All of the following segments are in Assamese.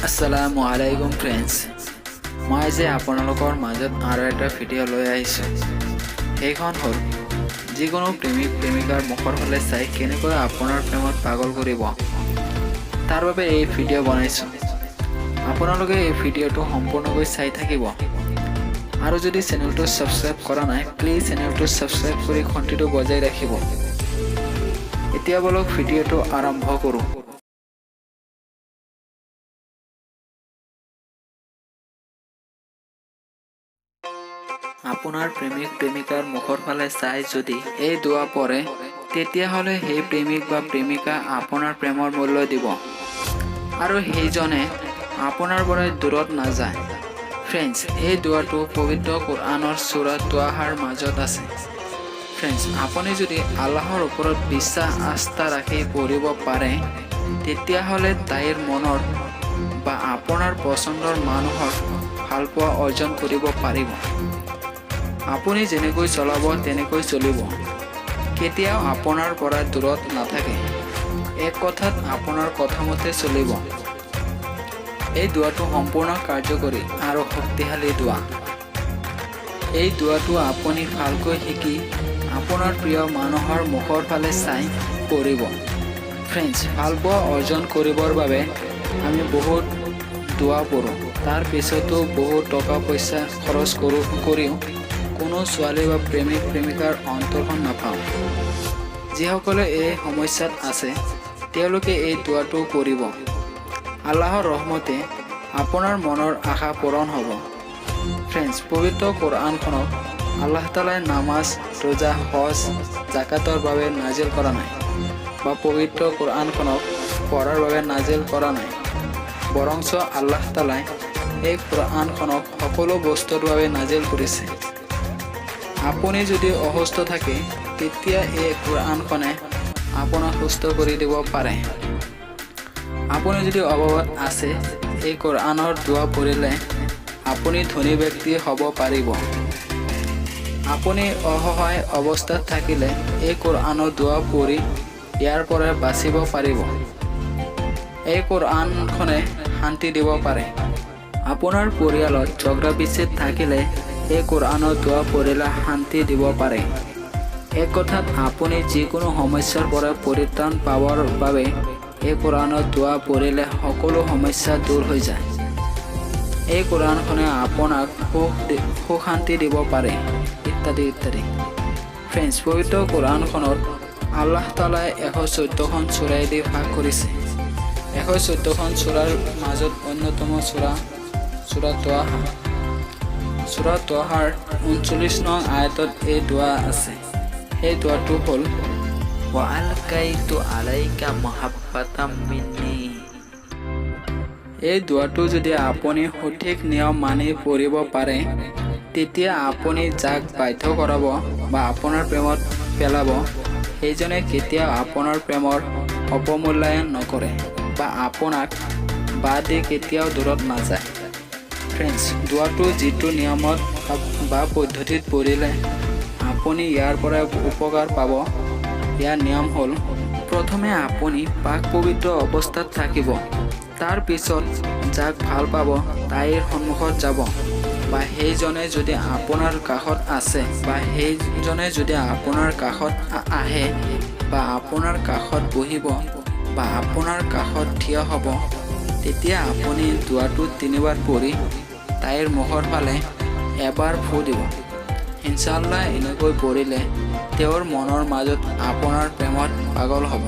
আসসালামু আলাইকুম ফ্ৰেণ্ডছ, মই যে আপোনালোকৰ মাজত আৰু এটা ভিডিঅ' লৈ আহিছোঁ। সেইখন হ'ল যিকোনো প্ৰেমিক প্ৰেমিকাৰ মুখৰ ফালে চাই কেনেকৈ আপোনাৰ প্ৰেমত পাগল কৰিব, তাৰ বাবে এই ভিডিঅ' বনাইছোঁ। আপোনালোকে এই ভিডিঅ'টো সম্পূৰ্ণকৈ চাই থাকিব। আৰু যদি চেনেলটো ছাবস্ক্ৰাইব কৰা নাই, প্লিজ চেনেলটো ছাবস্ক্ৰাইব কৰি ঘণ্টিটো বজাই ৰাখিব। এতিয়া বলক ভিডিঅ'টো আৰম্ভ কৰোঁ। আপোনাৰ প্ৰেমিক প্ৰেমিকাৰ মুখৰ ফালে চাই যদি এই দোৱা পৰে, তেতিয়াহ'লে সেই প্ৰেমিক বা প্ৰেমিকা আপোনাৰ প্ৰেমৰ মূল্য দিব আৰু সেইজনে আপোনাৰ পৰা দূৰত নাযায়। ফ্ৰেণ্ডছ, এই দোৱাটো পবিত্ৰ কোৰআনৰ সূৰা ত্বাহাৰ মাজত আছে। ফ্ৰেণ্ডছ, আপুনি যদি আল্লাহৰ ওপৰত বিশ্বাস আস্থা ৰাখি পঢ়িব পাৰে, তেতিয়াহ'লে তাইৰ মনৰ বা আপোনাৰ পচন্দৰ মানুহৰ ভালপোৱা অৰ্জন কৰিব পাৰিব। আপুনি যেনেকৈ চলাব তেনেকৈ চলিব, কেতিয়াও আপোনাৰ পৰা দূৰত নাথাকে। এক কথাত আপোনাৰ কথামতে চলিব। এই দোৱাটো সম্পূৰ্ণ কাৰ্যকৰী আৰু শক্তিশালী দোৱা। এই দোৱাটো আপুনি ভালকৈ শিকি আপোনাৰ প্ৰিয় মানুহৰ মুখৰ ফালে চাই পঢ়িব। ফ্ৰেণ্ডছ, ভালপোৱা অৰ্জন কৰিবৰ বাবে আমি বহুত দোৱা পঢ়োঁ, তাৰ পিছতো বহুত টকা পইচা খৰচ কৰিও কোনো ছোৱালী বা প্ৰেমিক প্ৰেমিকাৰ অন্তৰখন নাপাওঁ। যিসকলে এই সমস্যাত আছে, তেওঁলোকে এই দোৱাটো পঢ়িব। আল্লাহৰ ৰহমতে আপোনাৰ মনৰ আশা পূৰণ হ'ব। ফ্ৰেণ্ডছ, পবিত্ৰ কোৰআনখনক আল্লাহ তাআলাই নামাজ, ৰোজা, হজ, জাকাতৰ বাবে নাজিল কৰা নাই, বা পবিত্ৰ কোৰআনখনক পঢ়াৰ বাবে নাজিল কৰা নাই। বৰঞ্চ আল্লাহ তাআলাই এই কোৰআনখনক সকলো বস্তুৰ বাবে নাজিল কৰিছে। আপুনি যদি অসুস্থ থাকে, তেতিয়া এই কোৰআনখনে আপোনাক সুস্থ কৰি দিব পাৰে। আপুনি যদি অভাৱত আছে, এই কোৰআনৰ দোৱা পঢ়িলে আপুনি ধনী ব্যক্তি হ'ব পাৰিব। আপুনি অসহায় অৱস্থাত থাকিলে এই কোৰআনৰ দোৱা পঢ়ি ইয়াৰ পৰা বাচিব পাৰিব। এই কোৰআনখনে শান্তি দিব পাৰে। আপোনাৰ পৰিয়ালত ঝগড়া বিচ্ছেদ থাকিলে এই কোৰআনৰ দোৱা পঢ়িলে শান্তি দিব পাৰে। এক কথাত আপুনি যিকোনো সমস্যাৰ পৰা পৰিত্ৰাণ পাবৰ বাবে এই কোৰআনৰ দোৱা পঢ়িলে সকলো সমস্যা দূৰ হৈ যায়। এই কোৰআনখনে আপোনাক সুখ শান্তি দিব পাৰে, ইত্যাদি ইত্যাদি। ফ্ৰেণ্ডছ, পবিত্ৰ কোৰআনখনত আল্লাহ তাআলাই 114খন সূৰাই দি ভাগ কৰিছে। 114খন সূৰাৰ মাজত অন্যতম সূৰা ত্বাহা। সূৰা ত্বাহাৰ 39 নং আয়াতত এই দোৱা আছে। এই দোৱাটো হ'ল ওয়ালকাইতু আলাইকা মুহাব্বাতাম মিন্নি। এই দোৱাটো যদি আপুনি সঠিক নিয়ম মানি পঢ়িব পাৰে, তেতিয়া আপুনি যাক বাধ্য কৰাব বা আপোনাৰ প্ৰেমত পেলাব, সেইজনে কেতিয়াও আপোনাৰ প্ৰেমৰ অপমূল্যায়ন নকৰে বা আপোনাক বাদ দি কেতিয়াও দূৰত নাযায়। ফ্ৰেণ্ডছ, দোৱাটো যিটো নিয়মত বা পদ্ধতিত পঢ়িলে আপুনি ইয়াৰ পৰা উপকাৰ পাব, ইয়াৰ নিয়ম হ'ল: প্ৰথমে আপুনি পাক পবিত্ৰ অৱস্থাত থাকিব। তাৰ পিছত যাক ভাল পাব তাইৰ সন্মুখত যাব, বা সেইজনে যদি আপোনাৰ কাষত আছে, বা সেইজনে যদি আপোনাৰ কাষত আহে, বা আপোনাৰ কাষত বহিব, বা আপোনাৰ কাষত থিয় হ'ব, তেতিয়া আপুনি দোৱাটো 3বাৰ পঢ়ি তাইৰ মুখৰ ফালে এবাৰ ফু দিব। ইনশাআল্লাহ এনেকৈ পঢ়িলে তেওঁৰ মনৰ মাজত আপোনাৰ প্ৰেমত পাগল হ'ব।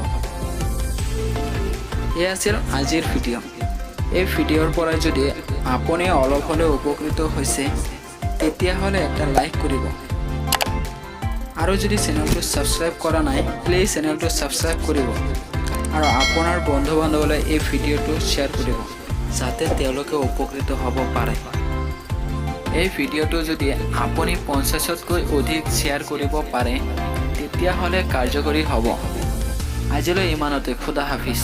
এয়া আছিল আজিৰ ভিডিঅ'। এই ভিডিঅ'ৰ পৰা যদি আপুনি অলপ হ'লেও উপকৃত হৈছে, তেতিয়াহ'লে এটা লাইক কৰিব। আৰু যদি চেনেলটো ছাবস্ক্ৰাইব কৰা নাই, প্লিজ চেনেলটো ছাবস্ক্ৰাইব কৰিব আৰু আপোনাৰ বন্ধু বান্ধৱলৈ এই ভিডিঅ'টো শ্বেয়াৰ কৰিব, যাতে তেওঁলোকে উপকৃত হ'ব পাৰে। এই ভিডিঅ'টো যদি আপুনি 50তকৈ অধিক শ্বেয়াৰ কৰিব পাৰে, তেতিয়াহ'লে কাৰ্যকৰী হ'ব। আজিলৈ ইমানতে। খুদা হাফিজ।